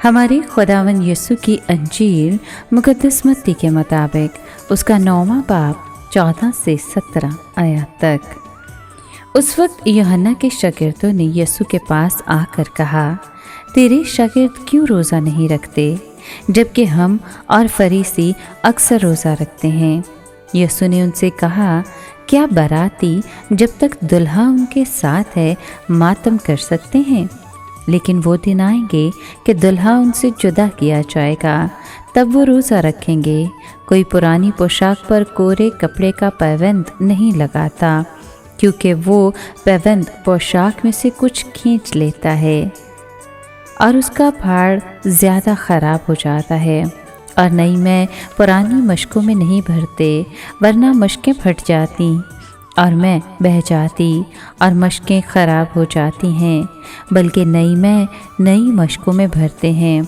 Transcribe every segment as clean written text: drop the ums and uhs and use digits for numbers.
हमारे खुदावन यीशु की अंजील मुक़द्दस मत्ती के मुताबिक उसका 9वां बाब 14 से 17 आयत तक। उस वक्त यूहन्ना के शागिर्दों ने यीशु के पास आकर कहा, तेरे शागिर्द क्यों रोज़ा नहीं रखते जबकि हम और फरीसी अक्सर रोज़ा रखते हैं। यीशु ने उनसे कहा, क्या बाराती जब तक दुल्हा उनके साथ है मातम कर सकते हैं? लेकिन वो दिन आएंगे कि दुल्हा उनसे जुदा किया जाएगा, तब वो रोज़ा रखेंगे। कोई पुरानी पोशाक पर कोरे कपड़े का पैबंद नहीं लगाता, क्योंकि वो पैबंद पोशाक में से कुछ खींच लेता है और उसका फाड़ ज़्यादा ख़राब हो जाता है। और नई में पुरानी मशकों में नहीं भरते, वरना मशकें फट जाती और मैं बह जाती और मशकें ख़राब हो जाती हैं, बल्कि नई में नई मशकों में भरते हैं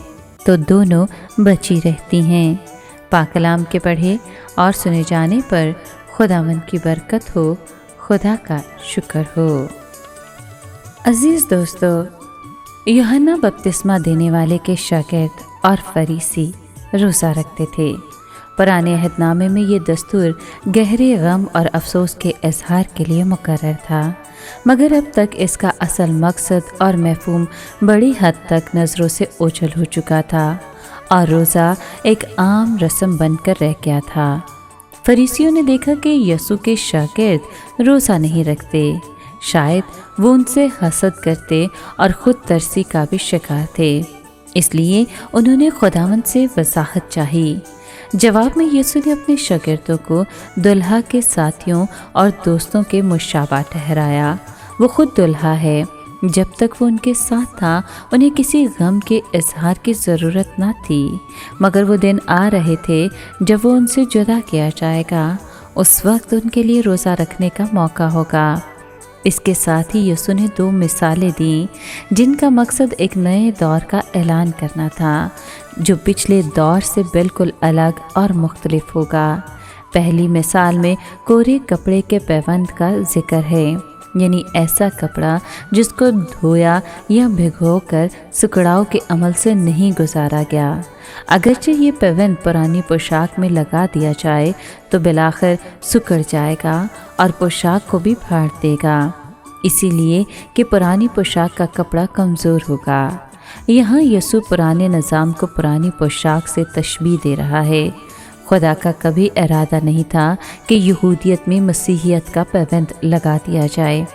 तो दोनों बची रहती हैं। पाक कलाम के पढ़े और सुने जाने पर खुदावंद की बरकत हो, खुदा का शुक्र हो। अज़ीज़ दोस्तों, यूहन्ना बपतिस्मा देने वाले के शागिर्द और फरीसी रोज़ा रखते थे। पुराने अहदनामे में ये दस्तूर गहरे गम और अफसोस के इजहार के लिए मुकर्रर था, मगर अब तक इसका असल मकसद और मफ़हूम बड़ी हद तक नज़रों से ओझल हो चुका था और रोज़ा एक आम रस्म बनकर रह गया था। फरीसियों ने देखा कि यीशु के शागिर्द रोज़ा नहीं रखते। शायद वो उनसे हसद करते और ख़ुद तरसी का भी शिकार थे, इसलिए उन्होंने खुदावंद से वजाहत चाही। जवाब में यीशु ने अपने शागिर्दों को दुल्हा के साथियों और दोस्तों के मुशाबा ठहराया। वो खुद दुल्हा है। जब तक वो उनके साथ था उन्हें किसी गम के इजहार की ज़रूरत न थी, मगर वो दिन आ रहे थे जब वो उनसे जुदा किया जाएगा। उस वक्त उनके लिए रोज़ा रखने का मौका होगा। इसके साथ ही यीशु ने 2 मिसालें दी जिनका मकसद एक नए दौर का ऐलान करना था, जो पिछले दौर से बिल्कुल अलग और मुख्तलिफ होगा। पहली मिसाल में कोरे कपड़े के पैबंद का जिक्र है, यानी ऐसा कपड़ा जिसको धोया या भिगोकर सुखड़ाव के अमल से नहीं गुजारा गया। अगरचे ये पैबंद पुरानी पोशाक में लगा दिया जाए तो बिलाखिर सुकड़ जाएगा और पोशाक को भी फाड़ देगा, इसीलिए कि पुरानी पोशाक का कपड़ा कमज़ोर होगा। यहाँ यीशु पुराने निज़ाम को पुरानी पोशाक से तशबीह दे रहा है। खुदा का कभी इरादा नहीं था कि यहूदियत में मसीहियत का पैबंद लगा दिया जाए।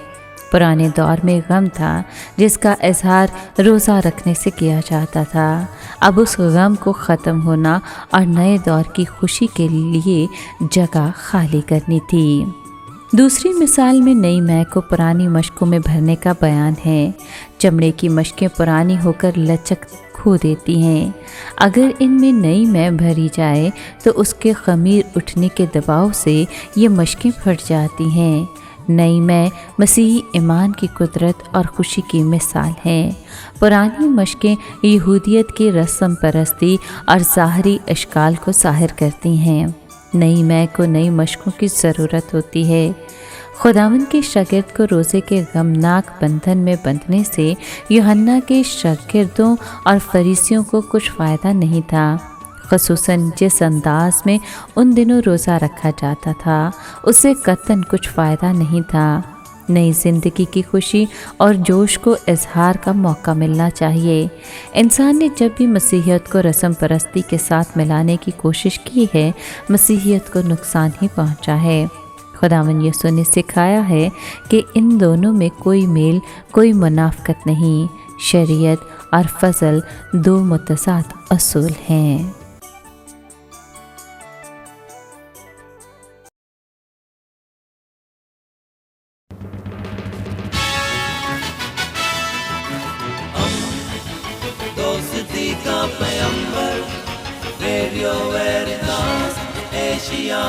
पुराने दौर में गम था जिसका इजहार रोज़ा रखने से किया जाता था। अब उस गम को ख़त्म होना और नए दौर की खुशी के लिए जगह खाली करनी थी। दूसरी मिसाल में नई मैं को पुरानी मशकों में भरने का बयान है। चमड़े की मशकें पुरानी होकर लचक खो देती हैं। अगर इनमें नई मैं भरी जाए तो उसके खमीर उठने के दबाव से ये मशकें फट जाती हैं। नई मैं मसीही ईमान की कुदरत और खुशी की मिसाल है। पुरानी मशकें यहूदियत की रस्म परस्ती और ज़ाहरी अशकाल को ज़ाहिर करती हैं। नई मैं को नई मशकों की ज़रूरत होती है। खुदावंद के शागिर्द को रोज़े के गमनाक बंधन में बंधने से यूहन्ना के शागिर्दों और फरीसियों को कुछ फ़ायदा नहीं था, ख़ुसूसन जिस अंदाज में उन दिनों रोज़ा रखा जाता था उससे कतन कुछ फ़ायदा नहीं था। नई ज़िंदगी की खुशी और जोश को इजहार का मौका मिलना चाहिए। इंसान ने जब भी मसीहियत को रस्म परस्ती के साथ मिलाने की कोशिश की है, मसीहियत को नुकसान ही पहुंचा है। खुदावंद यीशु ने सिखाया है कि इन दोनों में कोई मेल, कोई मुनाफ़कत नहीं। शरीयत और फ़ज़ल 2 मुतज़ाद असूल हैं। दोस्ती का पैगंबर, रेडियो वेरितास एशिया।